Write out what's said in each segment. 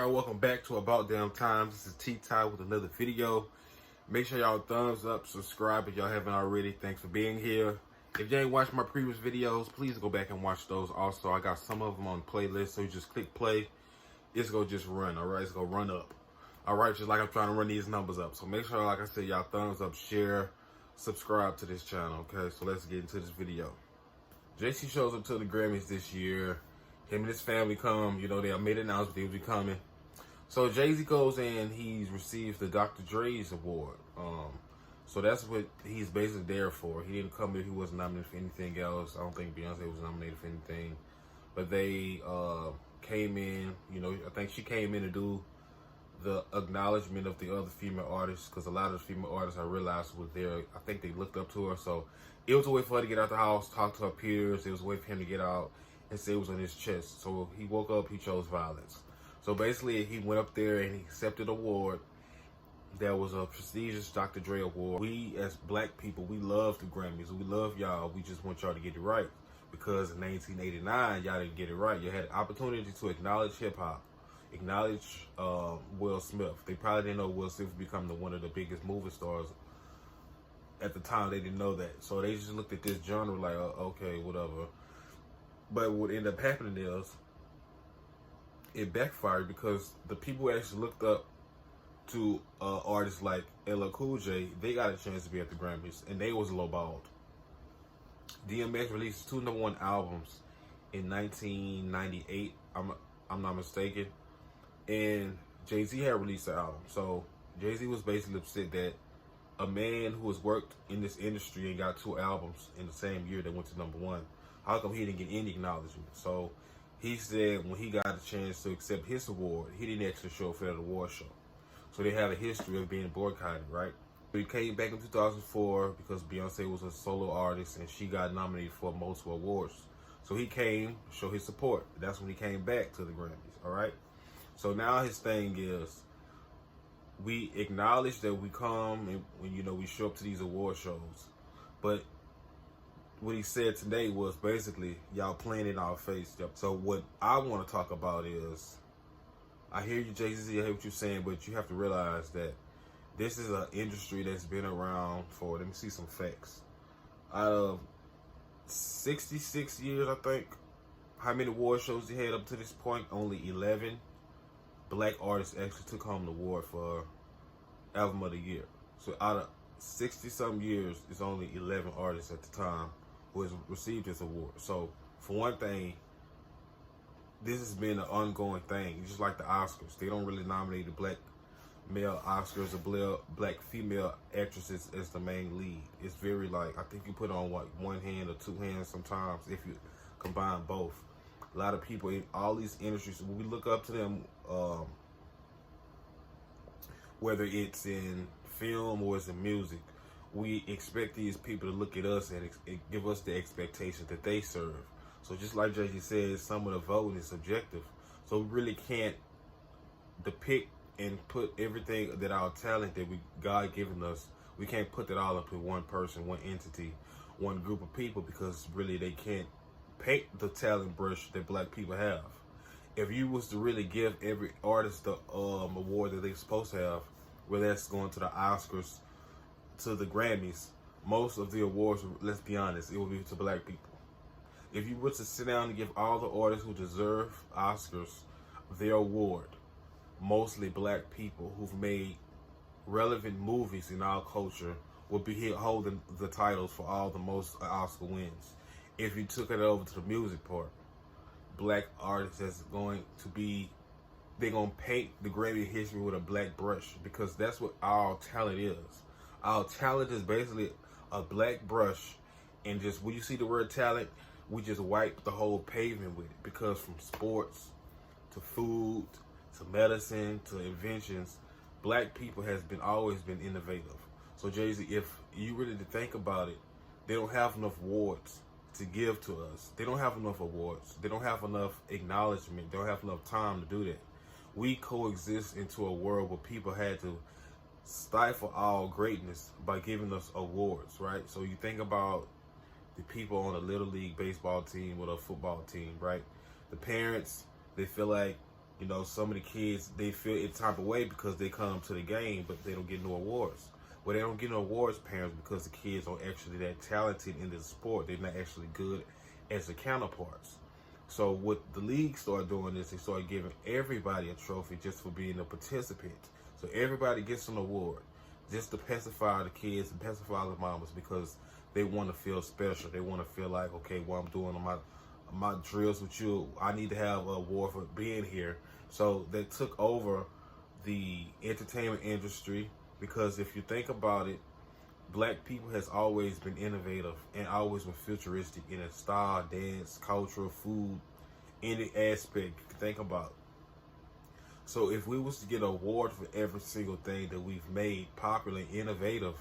y'all, welcome back to About Damn Times. This is T-Ty with another video. Make sure y'all thumbs up, subscribe if y'all haven't already. Thanks for being here. If you ain't watched my previous videos, please go back and watch those also. I got some of them on the playlist, so you just click play. It's gonna just run, alright? It's gonna run up. Alright, just like I'm trying to run these numbers up. So make sure, like I said, y'all thumbs up, share, subscribe to this channel, okay? So let's get into this video. JC shows up to the Grammys this year. Him and his family come, you know, they made an announcement they would be coming. So Jay-Z goes in, he receives the Dr. Dre's award. So that's what he's basically there for. He didn't come here, he wasn't nominated for anything else. I don't think Beyonce was nominated for anything. But they came in, you know, I think she came in to do the acknowledgement of the other female artists, because a lot of the female artists I realized was there. I think they looked up to her. So it was a way for her to get out the house, talk to her peers. It was a way for him to get out and say it was on his chest. So he woke up, he chose violence. So basically, he went up there and he accepted an award. There was a prestigious Dr. Dre award. We, as black people, we love the Grammys. We love y'all. We just want y'all to get it right. Because in 1989, y'all didn't get it right. You had an opportunity to acknowledge hip-hop, acknowledge Will Smith. They probably didn't know Will Smith would become one of the biggest movie stars. At the time, they didn't know that. So they just looked at this genre like, okay, whatever. But what ended up happening is, it backfired because the people who actually looked up to artists like LL Cool J, they got a chance to be at the Grammys, and they was lowballed. DMX released 2 #1 albums in 1998, I'm not mistaken, and Jay-Z had released an album. So Jay-Z was basically upset that a man who has worked in this industry and got 2 albums in the same year that went to #1, how come he didn't get any acknowledgement? So he said when he got a chance to accept his award, he didn't actually show up for that award show. So they have a history of being boycotted, right? But he came back in 2004 because Beyonce was a solo artist and she got nominated for multiple awards. So he came, show his support. That's when he came back to the Grammys, all right? So now his thing is, we acknowledge that we come and when, you know, we show up to these award shows, but what he said today was basically, y'all playing in our face. So what I want to talk about is, I hear you, Jay-Z, I hear what you're saying, but you have to realize that this is an industry that's been around for, let me see some facts. Out of 66 years, I think, how many award shows he had up to this point? Only 11 black artists actually took home the award for Album of the Year. So out of 60-something years, it's only 11 artists at the time who has received this award. So for one thing, this has been an ongoing thing, just like the Oscars. They don't really nominate the black male Oscars or black female actresses as the main lead. It's very like, I think you put on what, 1 hand or 2 hands sometimes if you combine both. A lot of people in all these industries, when we look up to them, whether it's in film or it's in music, we expect these people to look at us and give us the expectations that they serve. So just like Jay-Z says, some of the voting is subjective. So we really can't depict and put everything that our talent that God given us, we can't put that all up in one person, one entity, one group of people, because really they can't paint the talent brush that black people have. If you was to really give every artist the award that they're supposed to have, whether that's going to the Oscars, to the Grammys, most of the awards, let's be honest, it would be to black people. If you were to sit down and give all the artists who deserve Oscars their award, mostly black people who've made relevant movies in our culture would be here holding the titles for all the most Oscar wins. If you took it over to the music part, black artists is going to be, they're going to paint the Grammy history with a black brush, because that's what our talent is. Our talent is basically a black brush, and just when you see the word talent, we just wipe the whole pavement with it, because from sports to food to medicine to inventions, black people has always been innovative. So Jay-Z, if you really to think about it, they don't have enough awards to give to us. They don't have enough awards. They don't have enough acknowledgement. They don't have enough time to do that. We coexist into a world where people had to stifle our greatness by giving us awards, right? So you think about the people on a little league baseball team or a football team, right? The parents, they feel like You know, some of the kids, they feel a type of way because they come to the game, but they don't get no awards. Well, they don't get no awards, parents, because the kids are actually that talented in the sport. They're not actually good as the counterparts. So what the league started doing is they started giving everybody a trophy just for being a participant. So everybody gets an award just to pacify the kids and pacify the mamas, because they want to feel special. They want to feel like, okay, what I'm doing on my drills with you, I need to have an award for being here. So they took over the entertainment industry, because if you think about it, black people has always been innovative and always been futuristic in its style, dance, culture, food, any aspect you can think about. So if we was to get an award for every single thing that we've made popular and innovative,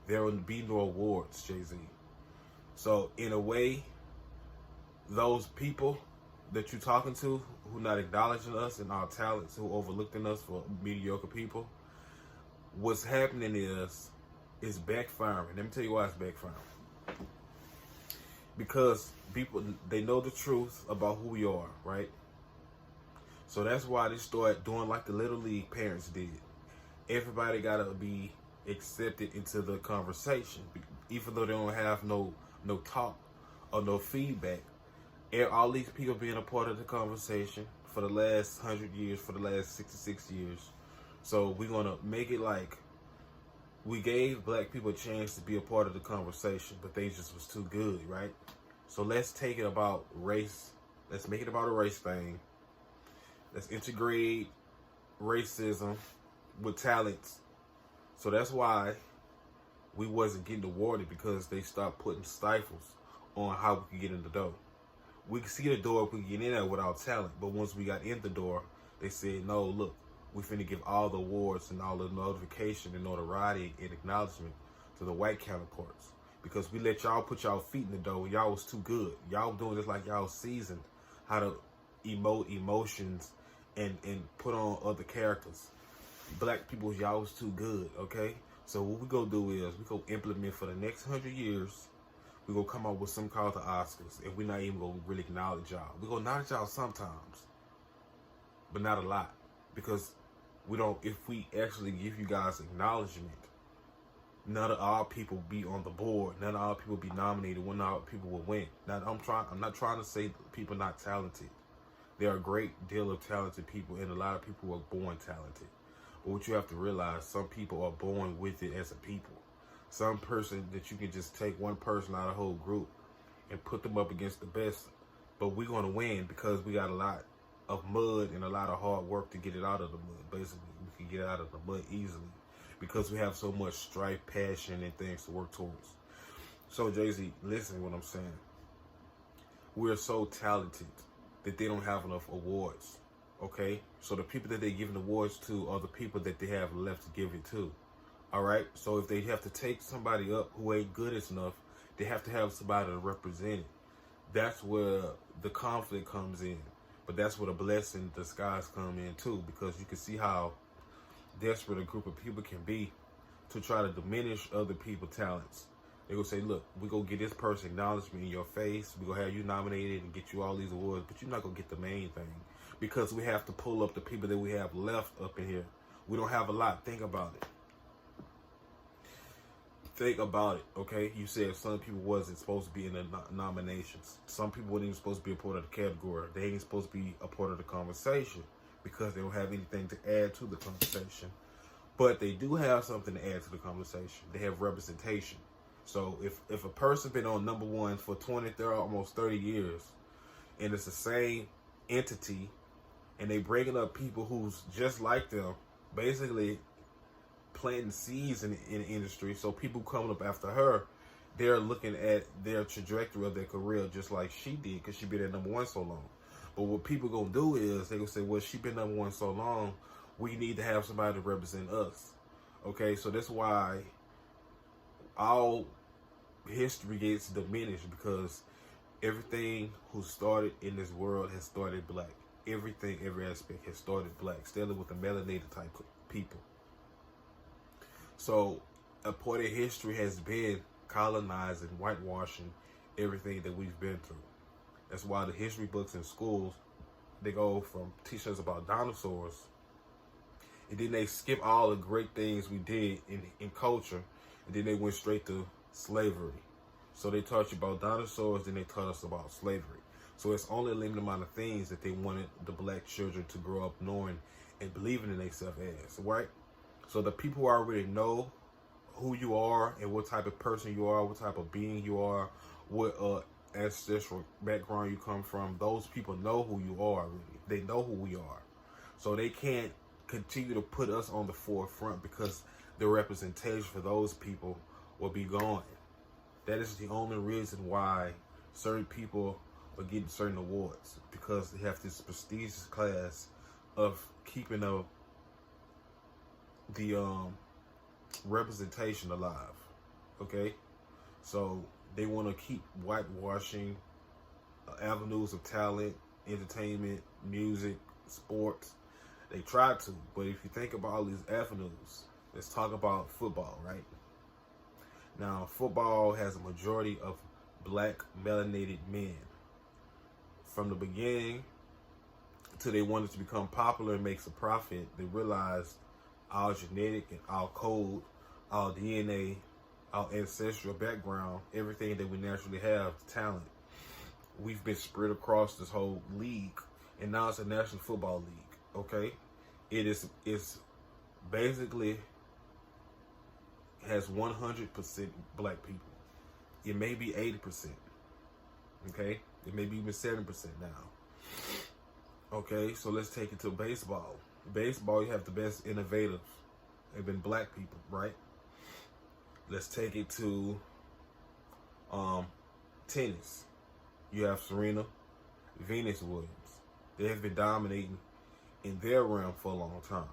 there would be no awards, Jay-Z. So in a way, those people that you're talking to who not acknowledging us and our talents, who overlooking us for mediocre people, what's happening is backfiring. Let me tell you why it's backfiring. Because people, they know the truth about who we are, right? So that's why they start doing like the Little League parents did. Everybody gotta be accepted into the conversation, even though they don't have no talk or no feedback. All these people being a part of the conversation for the last 100 years, for the last 66 years. So we're gonna make it like we gave black people a chance to be a part of the conversation, but they just was too good, right? So let's take it about race. Let's make it about a race thing. Let's integrate racism with talents. So that's why we wasn't getting awarded, because they stopped putting stifles on how we could get in the door. We could see the door if we could get in there without talent, but once we got in the door, they said, no, look, we finna give all the awards and all the notification and notoriety and acknowledgement to the white counterparts, because we let y'all put y'all feet in the door. Y'all was too good. Y'all doing this like y'all seasoned how to emote emotions and put on other characters. Black people, y'all was too good, okay? So what we gonna do is we gonna implement for the next 100 years. We gonna come up with some called the Oscars, and we're not even gonna really acknowledge y'all. We gonna acknowledge y'all sometimes, but not a lot, because we don't. If we actually give you guys acknowledgement, none of our people be on the board. None of our people be nominated. When our people will win. Now I'm not trying to say people not talented. There are a great deal of talented people, and a lot of people are born talented. But what you have to realize, some people are born with it as a people. Some person that you can just take one person out of the whole group and put them up against the best. But we're going to win because we got a lot of mud and a lot of hard work to get it out of the mud. Basically, we can get it out of the mud easily because we have so much strife, passion, and things to work towards. So, Jay-Z, listen to what I'm saying. We're so talented that they don't have enough awards, okay? So the people that they're giving awards to are the people that they have left to give it to, all right? So if they have to take somebody up who ain't good enough, they have to have somebody to represent it. That's where the conflict comes in. But that's where the blessing in disguise come in too, because you can see how desperate a group of people can be to try to diminish other people's talents. They gonna say, look, we gonna get this person acknowledgement in your face. We gonna have you nominated and get you all these awards, but you're not gonna get the main thing because we have to pull up the people that we have left up in here. We don't have a lot. Think about it. Think about it, okay? You said some people wasn't supposed to be in the nominations. Some people weren't even supposed to be a part of the category. They ain't supposed to be a part of the conversation because they don't have anything to add to the conversation. But they do have something to add to the conversation. They have representation. So if a person been on number one for 20, 30, almost 30 years, and it's the same entity, and they bringing up people who's just like them, basically planting seeds in the industry, so people coming up after her, they're looking at their trajectory of their career just like she did, because she been at number one so long. But what people gonna do is they gonna say, well, she been number one so long, we need to have somebody to represent us. Okay, so that's why all history gets diminished, because everything who started in this world has started black. Everything, every aspect has started black, starting with the melanated type people. So a part of history has been colonizing, whitewashing everything that we've been through. That's why the history books in schools they go from teaching us about dinosaurs, and then they skip all the great things we did in culture, and then they went straight to slavery. So they taught you about dinosaurs, then they taught us about slavery. So it's only a limited amount of things that they wanted the black children to grow up knowing and believing in themselves as, right? So the people who already know who you are and what type of person you are, what type of being you are, what ancestral background you come from, those people know who you are already. They know who we are. So they can't continue to put us on the forefront because the representation for those people will be gone. That is the only reason why certain people are getting certain awards, because they have this prestigious class of keeping up the representation alive. Okay, so they want to keep whitewashing avenues of talent, entertainment, music, sports. They try to, but if you think about all these avenues, let's talk about football, right? Now, football has a majority of black melanated men. From the beginning till they wanted to become popular and make a profit, they realized our genetic and our code, our DNA, our ancestral background, everything that we naturally have, talent, we've been spread across this whole league, and now it's a National Football League. Okay, it's basically has 100% black people. It may be 80%. Okay, it may be even 7% now. Okay, so let's take it to baseball. Baseball, you have the best innovators. They've been black people, right? Let's take it to tennis. You have Serena, Venus Williams. They have been dominating in their realm for a long time.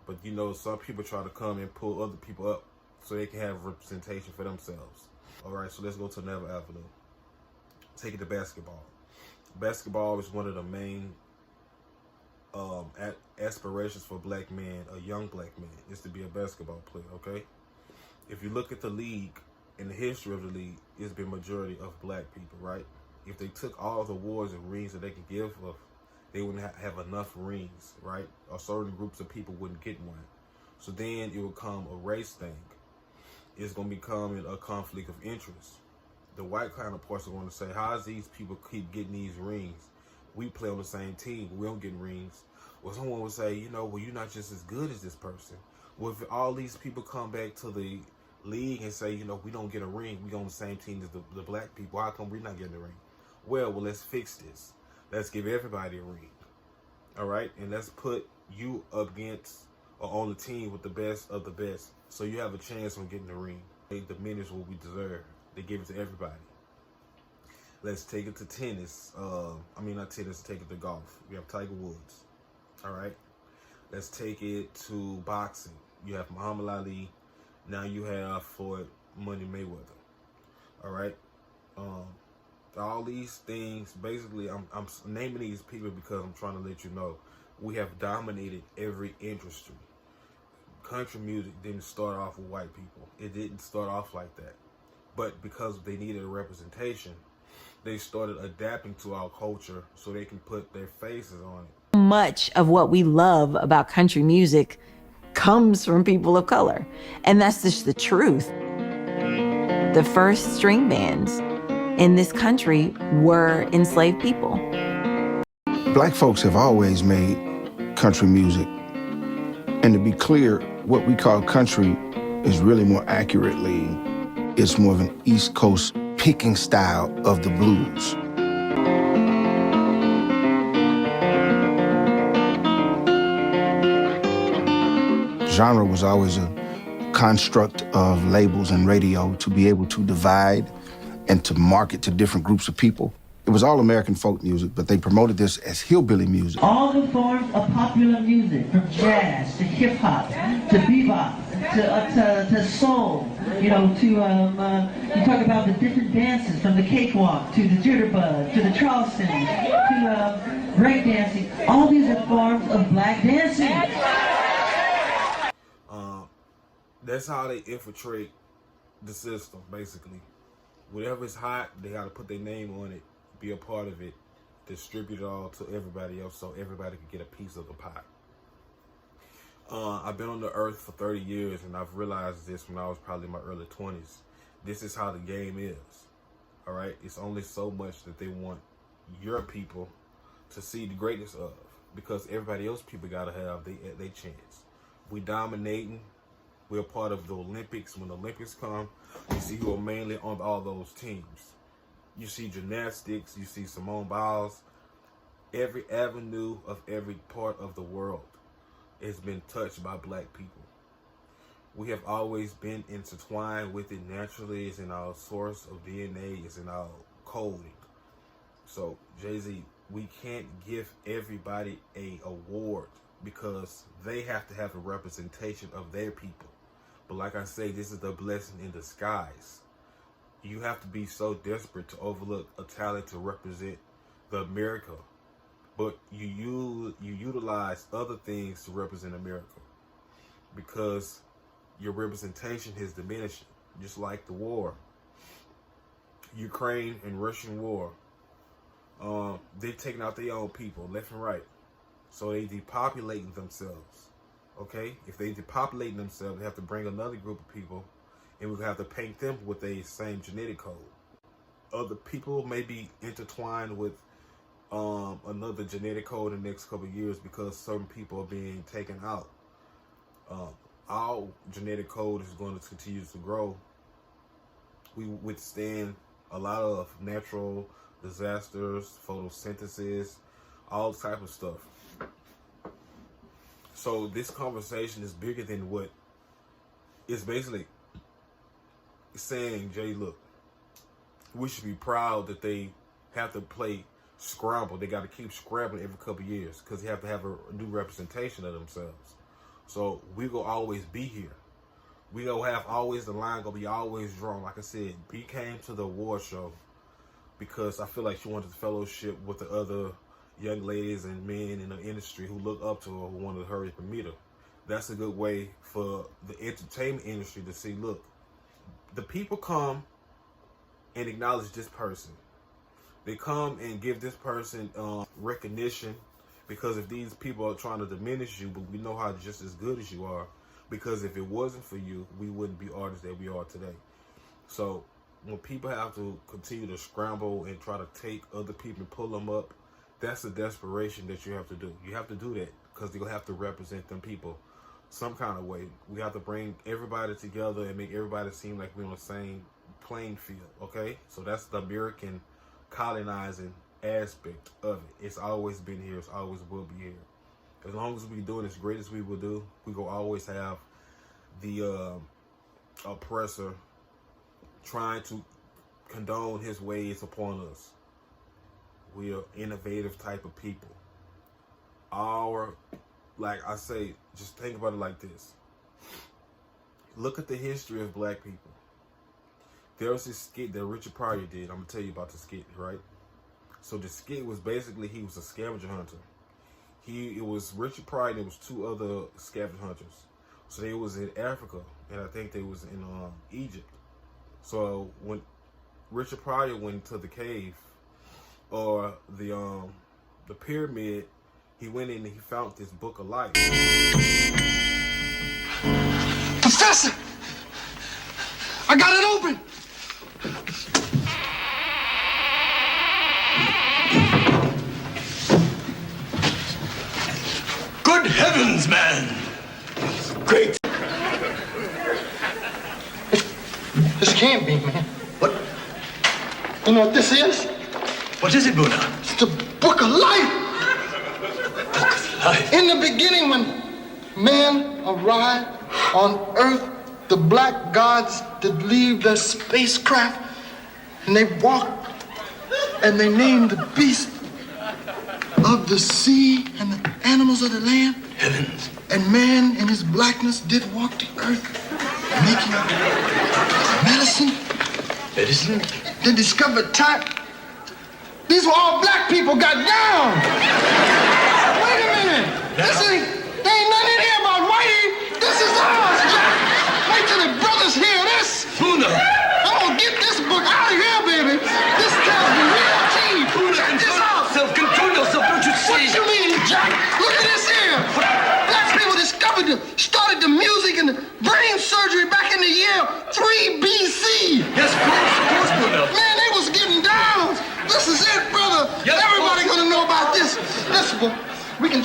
But you know, some people try to come and pull other people up so they can have representation for themselves. All right, so let's go to another avenue. Take it to basketball. Basketball is one of the main aspirations for black men, a young black man, is to be a basketball player, okay? If you look at the league, in the history of the league, it's been majority of black people, right? If they took all the awards and rings that they could give us, they wouldn't have enough rings, right? Or certain groups of people wouldn't get one. So then it would become a race thing. It's going to become a conflict of interest. The white counterparts are going to say, how is these people keep getting these rings? We play on the same team, but we don't get rings. Well, someone would say, you know, well, you're not just as good as this person. Well, if all these people come back to the league and say, you know, we don't get a ring, we on the same team as the black people, how come we're not getting a ring? Well, let's fix this. Let's give everybody a ring. All right? And let's put you up against or on the team with the best of the best. So you have a chance on getting the ring. They diminish what we deserve. They give it to everybody. Let's take it to tennis. Not tennis, take it to golf. We have Tiger Woods. All right? Let's take it to boxing. You have Muhammad Ali. Now you have Floyd Money Mayweather. All right? All these things, basically, I'm naming these people because I'm trying to let you know we have dominated every industry. Country music didn't start off with white people. It didn't start off like that. But because they needed a representation, they started adapting to our culture so they can put their faces on it. Much of what we love about country music comes from people of color. And that's just the truth. The first string bands in this country were enslaved people. Black folks have always made country music. And to be clear, what we call country is really more accurately, it's more of an East Coast picking style of the blues. Genre was always a construct of labels and radio to be able to divide and to market to different groups of people. It was all American folk music, but they promoted this as hillbilly music. All the forms of popular music, from jazz to hip hop to bebop to soul, you know, to you talk about the different dances, from the cakewalk to the jitterbug to the Charleston to break dancing. All these are forms of black dancing. That's how they infiltrate the system, basically. Whatever is hot, they got to put their name on it, be a part of it, distribute it all to everybody else so everybody could get a piece of the pie. I've been on the earth for 30 years, and I've realized this when I was probably in my early 20s. This is how the game is, all right? It's only so much that they want your people to see the greatness of, because everybody else people got to have their chance. We dominating. We're part of the Olympics. When the Olympics come, you see who are mainly on all those teams. You see gymnastics, you see Simone Biles. Every avenue of every part of the world has been touched by black people. We have always been intertwined with it naturally. It's in our source of DNA. It's in our coding. So, Jay-Z, we can't give everybody a award because they have to have a representation of their people. But like I say, this is the blessing in disguise. You have to be so desperate to overlook a talent to represent the America, but you utilize other things to represent America because your representation is diminishing, just like the war. Ukraine and Russian war. They're taking out their own people left and right. So they depopulating themselves. Okay? If they depopulating themselves, they have to bring another group of people, and we have to paint them with the same genetic code. Other people may be intertwined with another genetic code in the next couple of years because certain people are being taken out. Our genetic code is going to continue to grow. We withstand a lot of natural disasters, photosynthesis, all type of stuff. So this conversation is bigger than what it's basically saying. Jay, look, we should be proud that they have to play scramble. They got to keep scrambling every couple of years because they have to have a new representation of themselves. So we gonna always be here. We gonna have always the line gonna be always drawn. Like I said, B came to the award show because I feel like she wanted to fellowship with the other young ladies and men in the industry who look up to her, who wanted her to meet her. That's a good way for the entertainment industry to see, look, the people come and acknowledge this person. They come and give this person recognition, because if these people are trying to diminish you, but we know how just as good as you are, because if it wasn't for you, we wouldn't be artists that we are today. So when people have to continue to scramble and try to take other people and pull them up, that's the desperation that you have to do. You have to do that because you'll have to represent them people some kind of way. We have to bring everybody together and make everybody seem like we're on the same playing field, okay? So that's the American colonizing aspect of it. It's always been here. It's always will be here. As long as we're doing as great as we will do, we will always have the oppressor trying to condone his ways upon us. We are innovative type of people. Like I say, just think about it like this. Look at the history of black people. There was this skit that Richard Pryor did. I'm going to tell you about the skit, right? So the skit was basically, he was a scavenger hunter. It was Richard Pryor and there was two other scavenger hunters. So they was in Africa, and I think they was in Egypt. So when Richard Pryor went to the cave, or the pyramid, he went in and he found this book of life. Professor! I got it open! Good heavens, man! Great! This can't be, man. What? You know what this is? What is it, Buna? It's the Book of Life! Book of Life? In the beginning, when man arrived on Earth, the black gods did leave their spacecraft, and they walked, and they named the beasts of the sea and the animals of the land. Heavens. And man in his blackness did walk the earth, making medicine. Medicine? They discovered time. These were all black people got down. Wait a minute. There ain't nothing in here about whitey. This is ours, Jack. Wait till the brothers hear this. Buna! I'm gonna get this book out of here, baby. This tells the real tea. Buna, Check this out. self-control.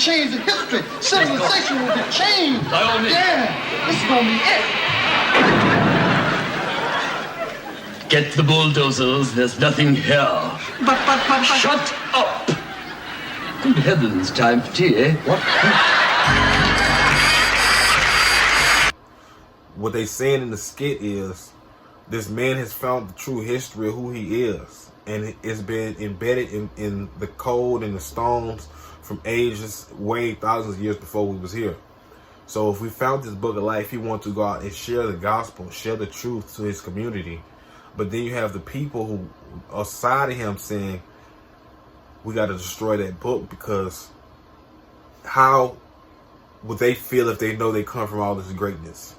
change the history. Civilization will be changed. By all means. Yeah, this is gonna be it. Get the bulldozers. There's nothing here. But. Shut up! Good heavens, time for tea, eh? What they saying in the skit is this man has found the true history of who he is, and it's been embedded in the code and the stones from ages way thousands of years before we was here. So if we found this book of life, he wants to go out and share the gospel, share the truth to his community. But then you have the people who are side of him saying, we got to destroy that book, because how would they feel if they know they come from all this greatness?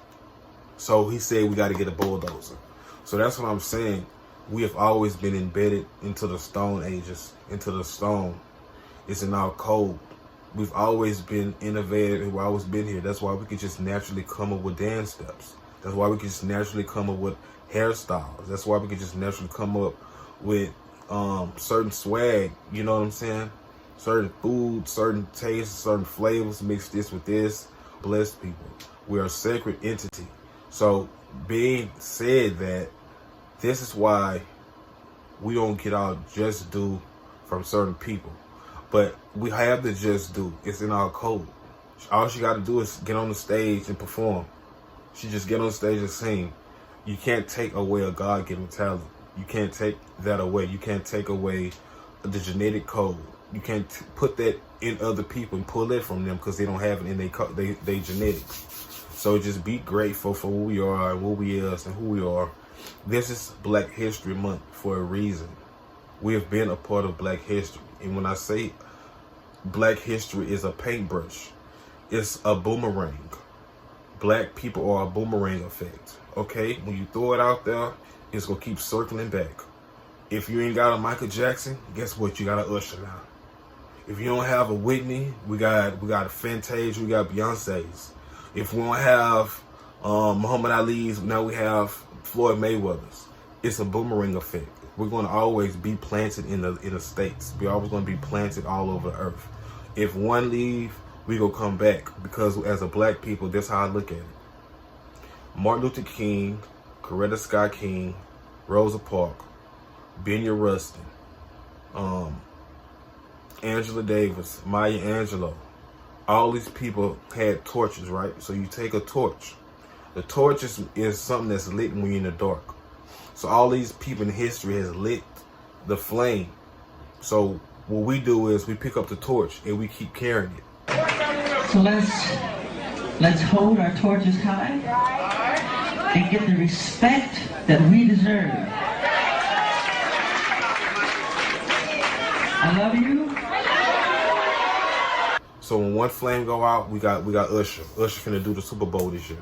So he said we got to get a bulldozer. So that's what I'm saying. We have always been embedded into the stone ages, into the stone. It's in our code. We've always been innovative. We've always been here. That's why we could just naturally come up with dance steps. That's why we could just naturally come up with hairstyles. That's why we could just naturally come up with certain swag. You know what I'm saying? Certain food, certain tastes, certain flavors. Mix this with this. Bless people. We are a sacred entity. So being said that, this is why we don't get our just due from certain people. But we have the just due. It's in our code. All she got to do is get on the stage and perform. She just get on stage and sing. You can't take away a God-given talent. You can't take that away. You can't take away the genetic code. You can't put that in other people and pull it from them because they don't have it in their genetics. So just be grateful for who we are and who we is and who we are. This is Black History Month for a reason. We have been a part of Black history. And when I say Black history is a paintbrush, it's a boomerang. Black people are a boomerang effect. Okay? When you throw it out there, it's going to keep circling back. If you ain't got a Michael Jackson, guess what? You got a Usher now. If you don't have a Whitney, we got a Fantasia, we got Beyonce's. If we don't have Muhammad Ali's, now we have Floyd Mayweather's. It's a boomerang effect. We're going to always be planted in the states. We're always going to be planted all over the earth. If one leave, we gonna come back, because as a black people, that's how I look at it. Martin Luther King, Coretta Scott King, Rosa Parks, Benya Rustin, Angela Davis, Maya Angelou. All these people had torches, right? So you take a torch. The torch is something that's lit when you're in the dark. So all these people in history has lit the flame. So what we do is we pick up the torch and we keep carrying it. So let's hold our torches high and get the respect that we deserve. I love you. So when one flame go out, we got Usher. Usher finna do the Super Bowl this year.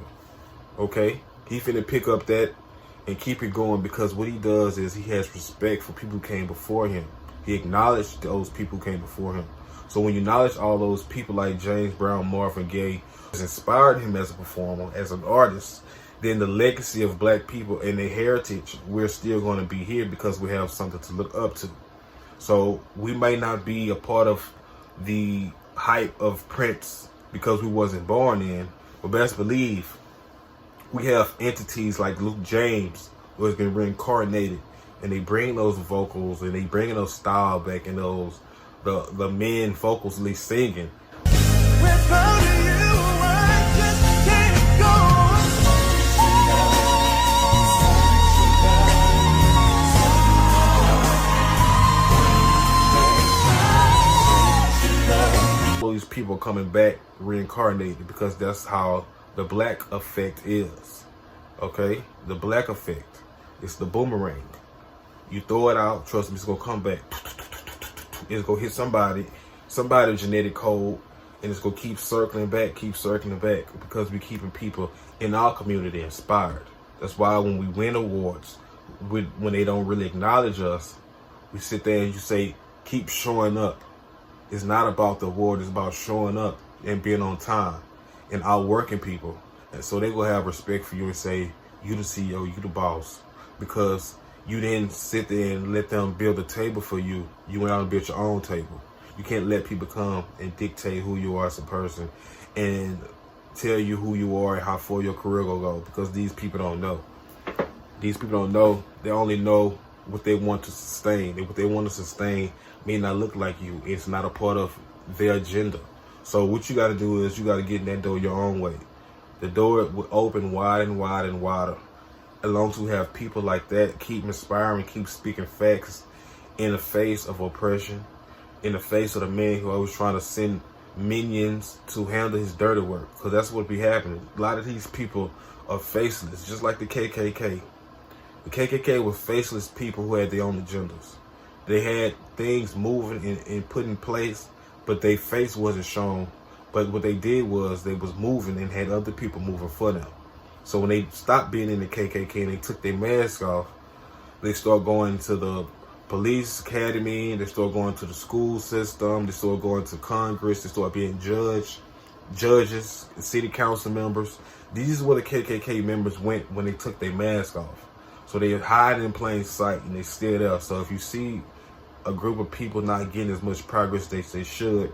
Okay? He finna pick up that and keep it going, because what he does is he has respect for people who came before him. He acknowledged those people who came before him. So when you acknowledge all those people like James Brown, Marvin Gaye, has inspired him as a performer, as an artist, then the legacy of black people and their heritage, we're still going to be here because we have something to look up to. So we may not be a part of the hype of Prince because we wasn't born in, but best believe we have entities like Luke James who has been reincarnated, and they bring those vocals and they bring those style back, and those the men vocally singing. Without you, I just can't go. All these people coming back reincarnated, because that's how the black effect is. Okay? The black effect. It's the boomerang. You throw it out, trust me, it's gonna come back. It's gonna hit somebody's genetic code, and it's gonna keep circling back, because we're keeping people in our community inspired. That's why when we win awards, when they don't really acknowledge us, we sit there and you say, keep showing up. It's not about the award, it's about showing up and being on time and outworking people. And so they will have respect for you and say, you the CEO, you the boss, because you didn't sit there and let them build a table for you. You went out and built your own table. You can't let people come and dictate who you are as a person and tell you who you are and how far your career will go, because these people don't know. These people don't know. They only know what they want to sustain. And what they want to sustain may not look like you. It's not a part of their agenda. So what you got to do is you got to get in that door your own way. The door will open wide and wide and wider. As long as we have people like that, keep inspiring, keep speaking facts in the face of oppression, in the face of the man who always trying to send minions to handle his dirty work, because that's what be happening. A lot of these people are faceless, just like the KKK. The KKK was faceless people who had their own agendas. They had things moving and put in place, but their face wasn't shown. But what they did was they was moving and had other people moving for them. So when they stopped being in the KKK and they took their mask off, they started going to the police academy, they started going to the school system, they started going to Congress, they started being judges, city council members. These are where the KKK members went when they took their mask off. So they hide in plain sight and they stay there. So if you see a group of people not getting as much progress as they should,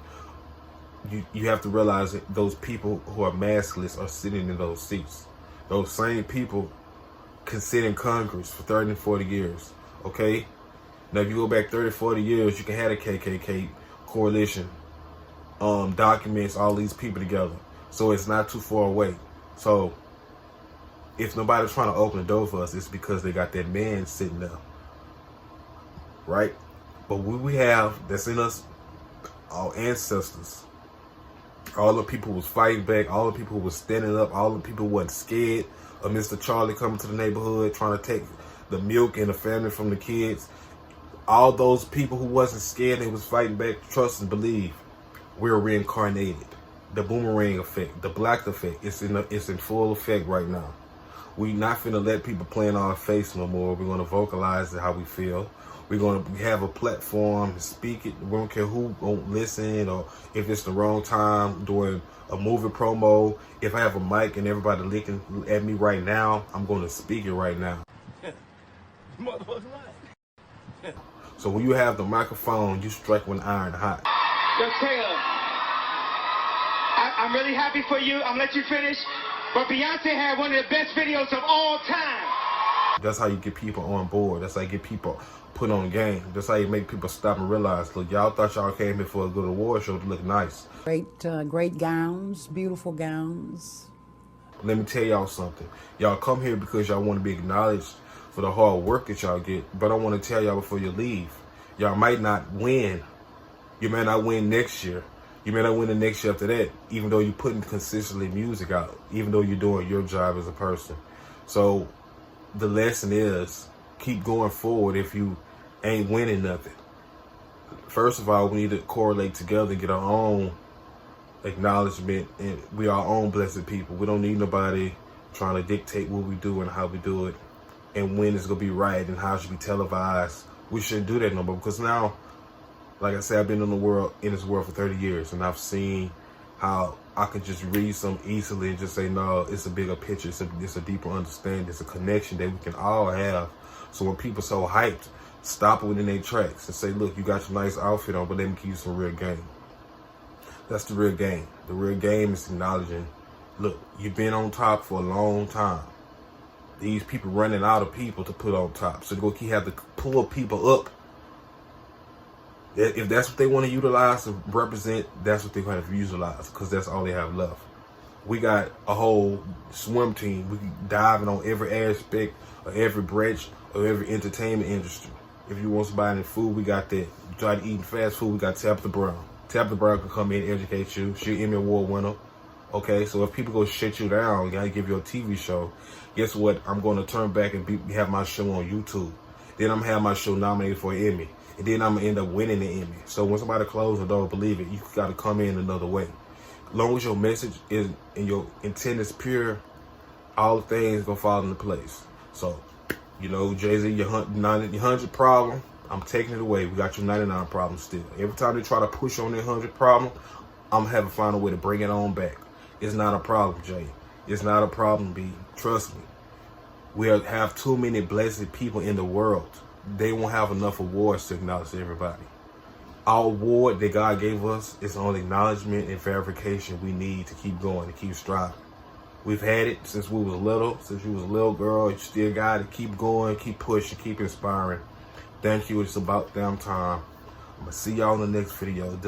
you have to realize that those people who are maskless are sitting in those seats. Those same people can sit in Congress for 30 and 40 years, okay? Now, if you go back 30, 40 years, you can have a KKK coalition, documents all these people together. So it's not too far away. So if nobody's trying to open the door for us, it's because they got that man sitting there, right? But what we have that's in us, our ancestors, all the people who was fighting back, all the people who was standing up, all the people who wasn't scared of Mr. Charlie coming to the neighborhood trying to take the milk and the family from the kids. All those people who wasn't scared, they was fighting back, trust and believe. We're reincarnated. The boomerang effect, the black effect, it's in full effect right now. We're not finna let people play in our face no more. We're gonna vocalize how we feel. We're gonna have a platform to speak it. We don't care who won't listen or if it's the wrong time during a movie promo. If I have a mic and everybody looking at me right now, I'm gonna speak it right now. So when you have the microphone, you strike when iron hot. Yo, Taylor, I'm really happy for you. I'm gonna let you finish. But Beyonce had one of the best videos of all time. That's how you get people on board. That's how you get people put on game. That's how you make people stop and realize, look, y'all thought y'all came here for a good award show to look nice. Great gowns, beautiful gowns. Let me tell y'all something. Y'all come here because y'all want to be acknowledged for the hard work that y'all get. But I want to tell y'all before you leave, y'all might not win. You may not win next year. You may not win the next year after that, even though you're putting consistently music out, even though you're doing your job as a person. So the lesson is keep going forward if you ain't winning nothing. First of all, we need to correlate together and get our own acknowledgement, and we are our own blessed people. We don't need nobody trying to dictate what we do and how we do it and when it's going to be right and how it should be televised. We shouldn't do that no more, because now, like I said, I've been in this world for 30 years, and I've seen how I can just read something easily and just say, no, it's a bigger picture. It's a deeper understanding. It's a connection that we can all have. So when people so hyped, stop it within their tracks and say, look, you got your nice outfit on, but let me give you some real game. That's the real game. The real game is acknowledging, look, you've been on top for a long time. These people running out of people to put on top. So you have to pull people up. If that's what they want to utilize to represent, that's what they're going to have to utilize, because that's all they have left. We got a whole swim team. We diving on every aspect of every branch of every entertainment industry. If you want to buy any food, we got that. You try to eat fast food, we got Tabitha Brown. Tabitha Brown can come in and educate you. She's an Emmy Award winner. Okay, so if people go shut you down, you gotta give you a TV show. Guess what? I'm going to turn back and have my show on YouTube. Then I'm gonna have my show nominated for an Emmy. And then I'm gonna end up winning the Emmy. So when somebody closes the door, believe it, you gotta come in another way. As long as your message is and your intent is pure, all things gonna fall into place. So, you know, Jay-Z, your 100 problem, I'm taking it away. We got your 99 problem still. Every time they try to push on their 100 problem, I'm gonna have to find a way to bring it on back. It's not a problem, Jay. It's not a problem, B. Trust me. We have too many blessed people in the world. They won't have enough awards to acknowledge everybody. Our award that God gave us is only acknowledgement and verification we need to keep going, to keep striving. We've had it since we was little. Since you was a little girl, you still got to keep going, keep pushing, keep inspiring. Thank you. It's about damn time. I'm going to see y'all in the next video.